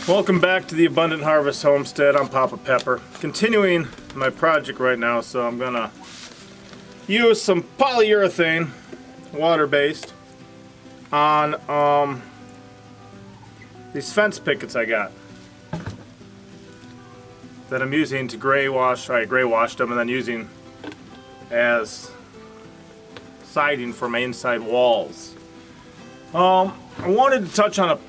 Welcome back to the Abundant Harvest Homestead. I'm Papa Pepper. Continuing my project right now, so I'm gonna use some polyurethane, water-based, on these fence pickets I got that I'm using to gray wash. I gray washed them and then using as siding for my inside walls. I wanted to touch on a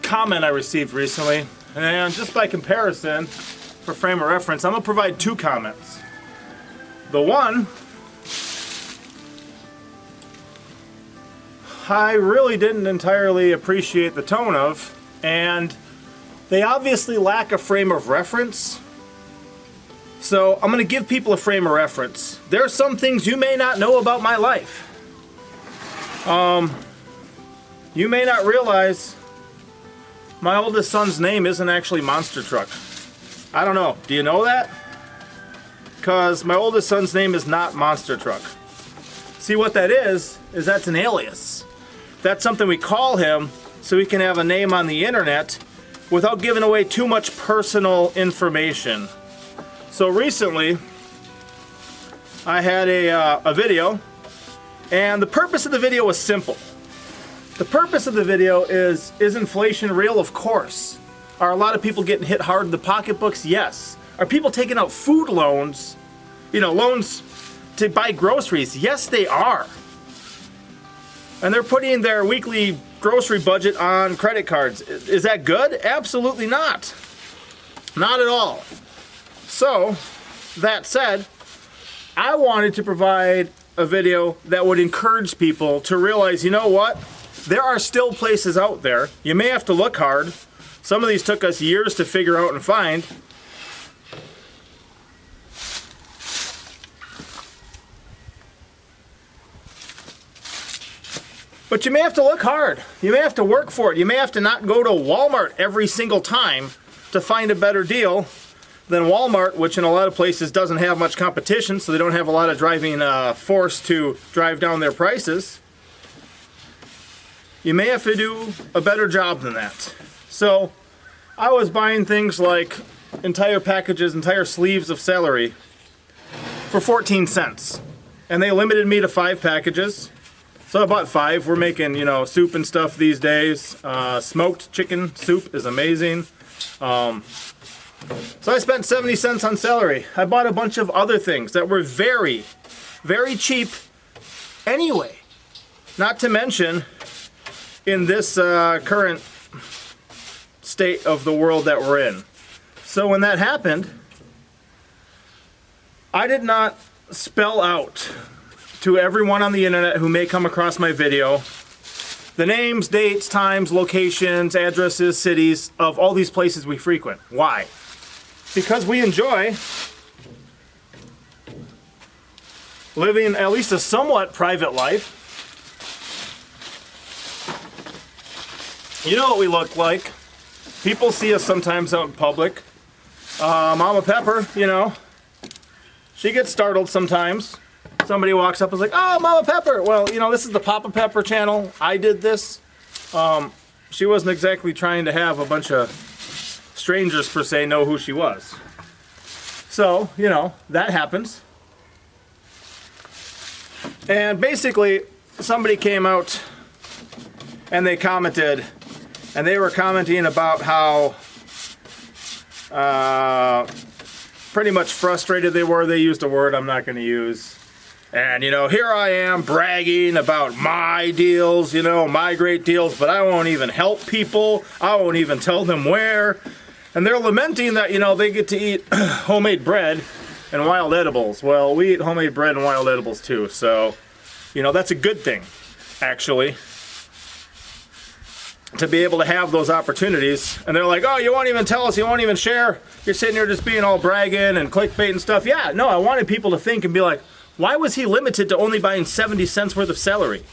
comment I received recently, and just by comparison, for frame of reference, I'm going to provide two comments. The one, I really didn't entirely appreciate the tone of, and they obviously lack a frame of reference. So I'm going to give people a frame of reference. There are some things you may not know about my life. You may not realize my oldest son's name isn't actually Monster Truck. I don't know. Do you know that? Because my oldest son's name is not Monster Truck. See, what that is that's an alias. That's something we call him so we can have a name on the internet without giving away too much personal information. So recently, I had a video, and the purpose of the video was simple. The purpose of the video is inflation real? Of course. Are a lot of people getting hit hard in the pocketbooks? Yes. Are people taking out food loans, loans to buy groceries? Yes, they are. And they're putting their weekly grocery budget on credit cards. Is that good? Absolutely not. Not at all. So, that said, I wanted to provide a video that would encourage people to realize, you know what? There are still places out there. You may have to look hard. Some of these took us years to figure out and find. But you may have to look hard. You may have to work for it. You may have to not go to Walmart every single time to find a better deal than Walmart, which in a lot of places doesn't have much competition, so they don't have a lot of driving force to drive down their prices. You may have to do a better job than that. So I was buying things like entire packages, entire sleeves of celery for 14 cents. And they limited me to 5 packages. So I bought 5. We're making, soup and stuff these days. Smoked chicken soup is amazing. So I spent 70 cents on celery. I bought a bunch of other things that were very, very cheap anyway. Not to mention, in this current state of the world that we're in. So when that happened, I did not spell out to everyone on the internet who may come across my video the names, dates, times, locations, addresses, cities of all these places we frequent. Why? Because we enjoy living at least a somewhat private life. You know what we look like. People see us sometimes out in public. Mama Pepper, she gets startled sometimes. Somebody walks up and is like, "Oh, Mama Pepper." Well, this is the Papa Pepper channel. I did this. She wasn't exactly trying to have a bunch of strangers, per se, know who she was. So, that happens. And basically, somebody came out and they commented, and they were commenting about how pretty much frustrated they were. They used a word I'm not going to use. And, here I am bragging about my deals, my great deals, but I won't even help people. I won't even tell them where. And they're lamenting that, they get to eat homemade bread and wild edibles. Well, we eat homemade bread and wild edibles too. So, that's a good thing, actually, to be able to have those opportunities. And they're like, "Oh, you won't even tell us, you won't even share. You're sitting here just being all bragging and clickbait and stuff." Yeah, no, I wanted people to think and be like, why was he limited to only buying 70 cents worth of celery?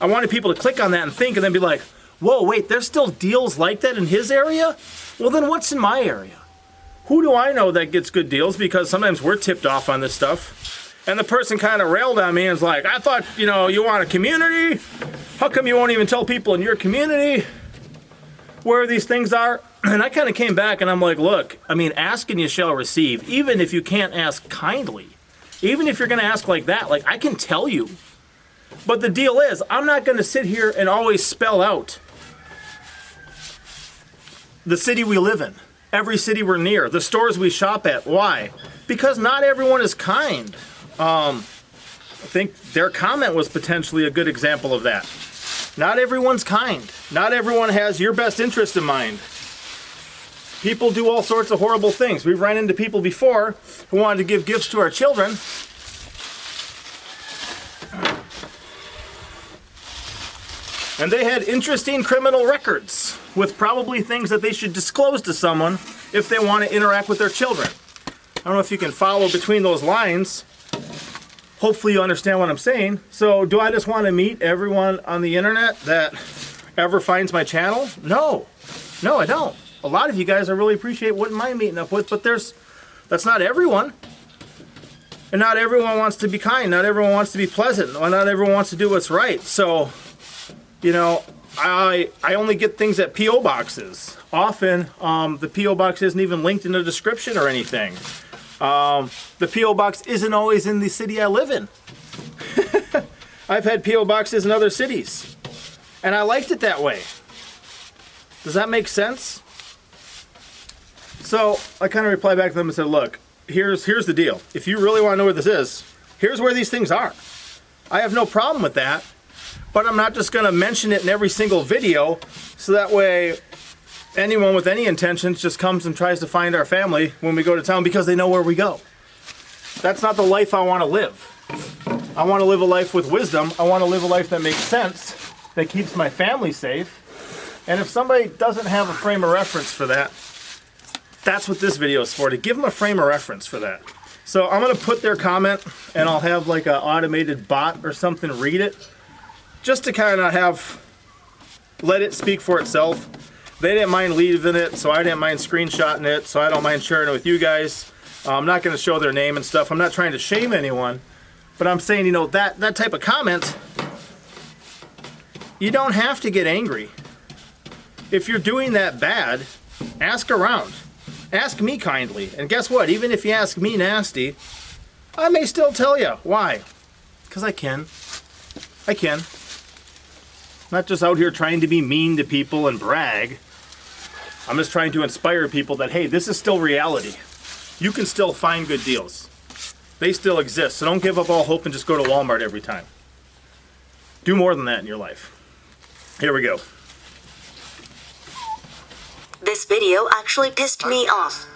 I wanted people to click on that and think and then be like, whoa, wait, there's still deals like that in his area? Well, then what's in my area? Who do I know that gets good deals? Because sometimes we're tipped off on this stuff. And the person kind of railed on me and was like, "I thought, you want a community? How come you won't even tell people in your community?" where these things are. And I kind of came back and I'm like, look, I mean, ask and you shall receive, even if you can't ask kindly. Even if you're going to ask like that, like I can tell you. But the deal is, I'm not going to sit here and always spell out the city we live in, every city we're near, the stores we shop at. Why? Because not everyone is kind. I think their comment was potentially a good example of that. Not everyone's kind. Not everyone has your best interest in mind. People do all sorts of horrible things. We've run into people before who wanted to give gifts to our children. And they had interesting criminal records with probably things that they should disclose to someone if they want to interact with their children. I don't know if you can follow between those lines. Hopefully you understand what I'm saying. So do I just want to meet everyone on the internet that ever finds my channel? No, I don't. A lot of you guys I really appreciate, wouldn't mind meeting up with, but that's not everyone. And not everyone wants to be kind. Not everyone wants to be pleasant. Not everyone wants to do what's right. So, you know, I only get things at P.O. boxes. Often, the P.O. box isn't even linked in the description or anything. The P.O. box isn't always in the city I live in. I've had P.O. boxes in other cities. And I liked it that way. Does that make sense? So I kind of replied back to them and said, look, here's the deal. If you really want to know where this is, here's where these things are. I have no problem with that, but I'm not just going to mention it in every single video so that way anyone with any intentions just comes and tries to find our family when we go to town because they know where we go. That's not the life I want to live. I want to live a life with wisdom. I want to live a life that makes sense, that keeps my family safe. And if somebody doesn't have a frame of reference for that, that's what this video is for, to give them a frame of reference for that. So I'm going to put their comment and I'll have like an automated bot or something read it just to kind of let it speak for itself. They didn't mind leaving it, so I didn't mind screenshotting it, so I don't mind sharing it with you guys. I'm not going to show their name and stuff. I'm not trying to shame anyone, but I'm saying, you know, that type of comment, you don't have to get angry. If you're doing that bad, ask around. Ask me kindly. And guess what? Even if you ask me nasty, I may still tell you. Why? Because I can. I can. Not just out here trying to be mean to people and brag. I'm just trying to inspire people that, hey, this is still reality. You can still find good deals. They still exist. So don't give up all hope and just go to Walmart every time. Do more than that in your life. Here we go. This video actually pissed me off.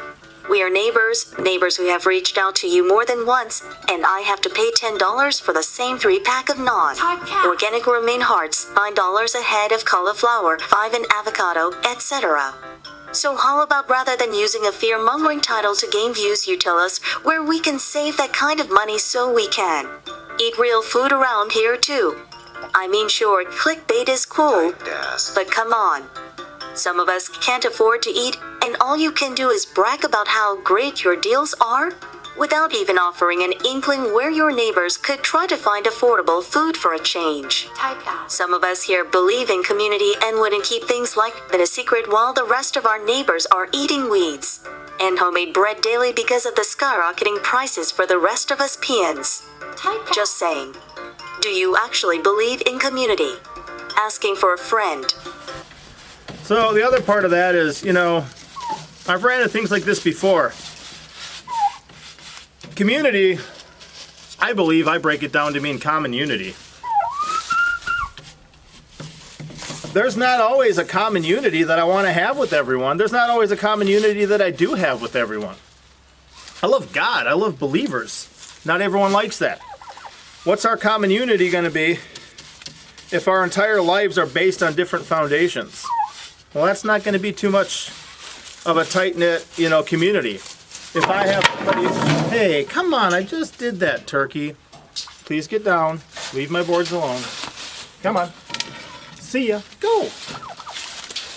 We are neighbors who have reached out to you more than once, and I have to pay $10 for the same 3-pack of non-organic romaine hearts, $9 a head of cauliflower, 5 in avocado, etc. So how about rather than using a fear-mongering title to gain views, you tell us where we can save that kind of money so we can eat real food around here too. I mean, sure, clickbait is cool, but come on. Some of us can't afford to eat, and all you can do is brag about how great your deals are, without even offering an inkling where your neighbors could try to find affordable food for a change. Typecast. Some of us here believe in community and wouldn't keep things like that a secret while the rest of our neighbors are eating weeds and homemade bread daily because of the skyrocketing prices for the rest of us peons. Typecast. Just saying. Do you actually believe in community? Asking for a friend. So the other part of that is, you know, I've ran into things like this before. Community, I believe I break it down to mean common unity. There's not always a common unity that I want to have with everyone. There's not always a common unity that I do have with everyone. I love God. I love believers. Not everyone likes that. What's our common unity going to be if our entire lives are based on different foundations? Well, that's not going to be too much of a tight-knit, you know, community. If I have somebody, hey, come on, I just did that, turkey. Please get down. Leave my boards alone. Come on. See ya. Go.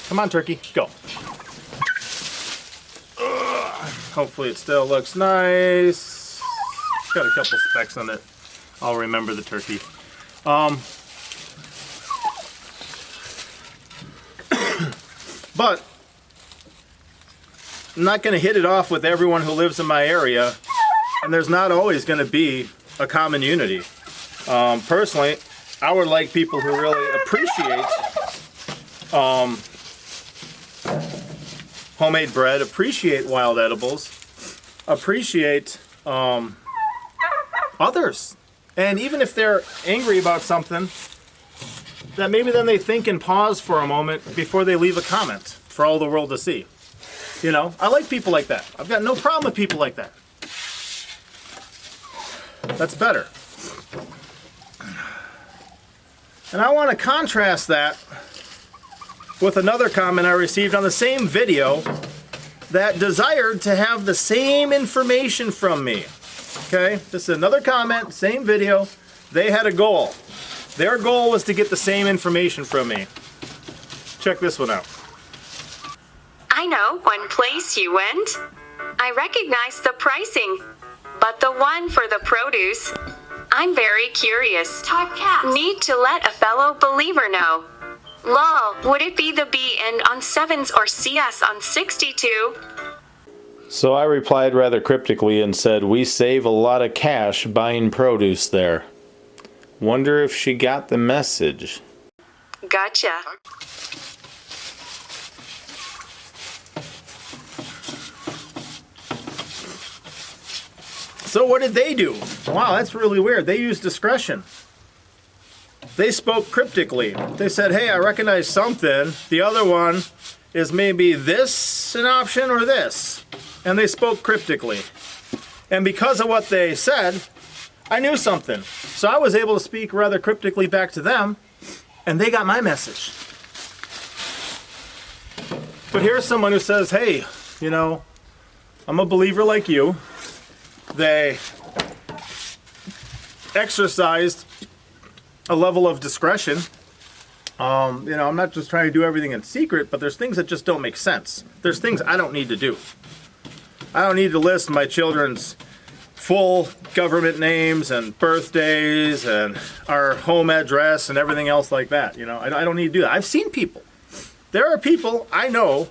Come on, turkey. Go. Hopefully it still looks nice. Got a couple specks on it. I'll remember the turkey. But I'm not going to hit it off with everyone who lives in my area, and there's not always going to be a common unity. Personally, I would like people who really appreciate homemade bread, appreciate wild edibles, appreciate others. And even if they're angry about something, that maybe then they think and pause for a moment before they leave a comment for all the world to see. You know, I like people like that. I've got no problem with people like that. That's better. And I want to contrast that with another comment I received on the same video that desired to have the same information from me. Okay, this is another comment, same video. They had a goal. Their goal was to get the same information from me. Check this one out. I know one place you went. I recognize the pricing, but the one for the produce, I'm very curious. Typecast. Need to let a fellow believer know. Lol, would it be the B end on 7s or CS on 62? So I replied rather cryptically and said, we save a lot of cash buying produce there. Wonder if she got the message. Gotcha. So what did they do? Wow, that's really weird. They used discretion. They spoke cryptically. They said, hey, I recognize something. The other one is maybe this an option or this. And they spoke cryptically. And because of what they said, I knew something. So I was able to speak rather cryptically back to them, and they got my message. But here's someone who says, hey, you know, I'm a believer like you. They exercised a level of discretion. You know, I'm not just trying to do everything in secret, but there's things that just don't make sense. There's things I don't need to do. I don't need to list my children's full government names and birthdays and our home address and everything else like that. You know, I don't need to do that. I've seen people. There are people I know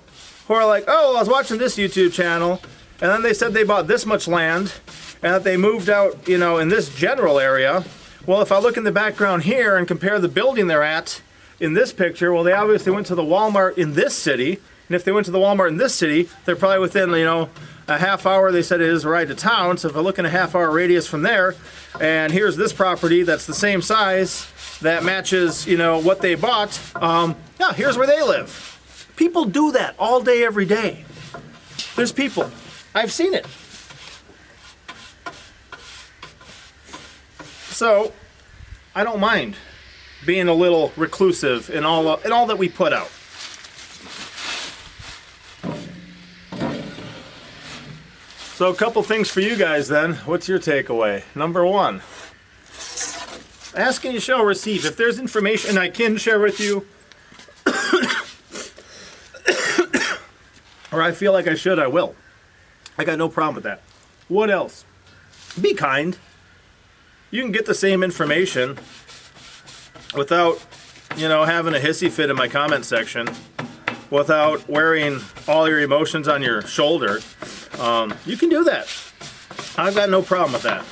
who are like, oh, I was watching this YouTube channel, and then they said they bought this much land and that they moved out, you know, in this general area. Well, if I look in the background here and compare the building they're at in this picture, well, they obviously went to the Walmart in this city. And if they went to the Walmart in this city, they're probably within, you know, a half hour. They said it is a ride to town. So if I look in a half-hour radius from there, and here's this property that's the same size, that matches, you know, what they bought, yeah, here's where they live. People do that all day, every day. There's people. I've seen it. So, I don't mind being a little reclusive in all that we put out. So a couple things for you guys then. What's your takeaway? Number one, ask and you shall receive. If there's information I can share with you, or I feel like I should, I will. I got no problem with that. What else? Be kind. You can get the same information without, you know, having a hissy fit in my comment section, without wearing all your emotions on your shoulder. You can do that. I've got no problem with that.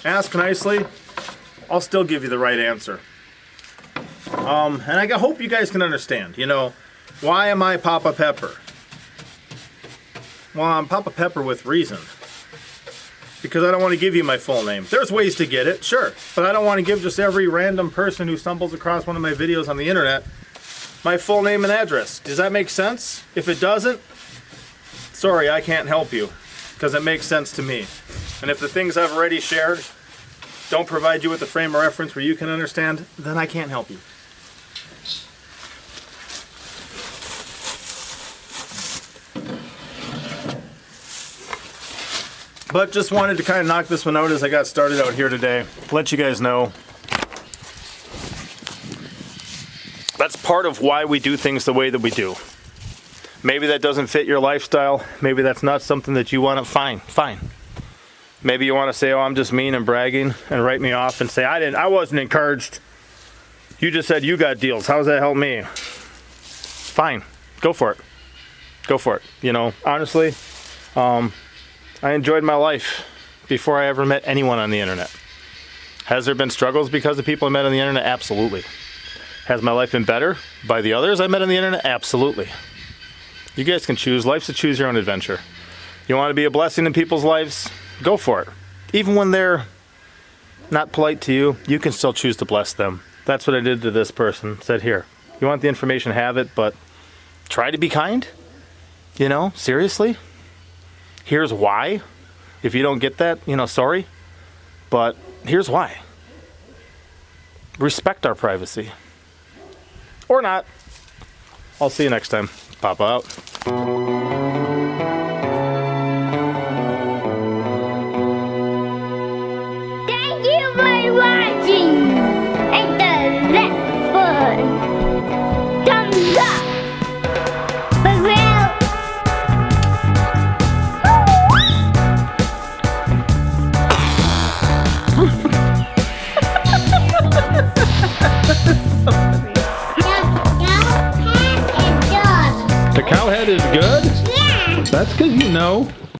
Ask nicely. I'll still give you the right answer. And I hope you guys can understand, you know, why am I Papa Pepper? Well, I'm Papa Pepper with reason. Because I don't want to give you my full name. There's ways to get it, sure. But I don't want to give just every random person who stumbles across one of my videos on the internet my full name and address. Does that make sense? If it doesn't, sorry, I can't help you. Because it makes sense to me. And if the things I've already shared don't provide you with a frame of reference where you can understand, then I can't help you. But just wanted to kind of knock this one out as I got started out here today. Let you guys know. That's part of why we do things the way that we do. Maybe that doesn't fit your lifestyle. Maybe that's not something that you want to. Fine. Maybe you want to say, oh, I'm just mean and bragging, and write me off and say, I wasn't encouraged. You just said you got deals. How does that help me? Fine. go for it. Go for it. You know, honestly, I enjoyed my life before I ever met anyone on the internet. Has there been struggles because of people I met on the internet? Absolutely. Has my life been better by the others I met on the internet? Absolutely. You guys can choose. Life's a choose your own adventure. You want to be a blessing in people's lives? Go for it. Even when they're not polite to you, you can still choose to bless them. That's what I did to this person. Said, here, you want the information, have it, but try to be kind. You know, seriously. Here's why. If you don't get that, you know, sorry. But here's why. Respect our privacy. Or not. I'll see you next time. Papa out. Thank you for watching. Hit the like button. Thumbs up. For real. The cow head is good? Yeah. That's because you know.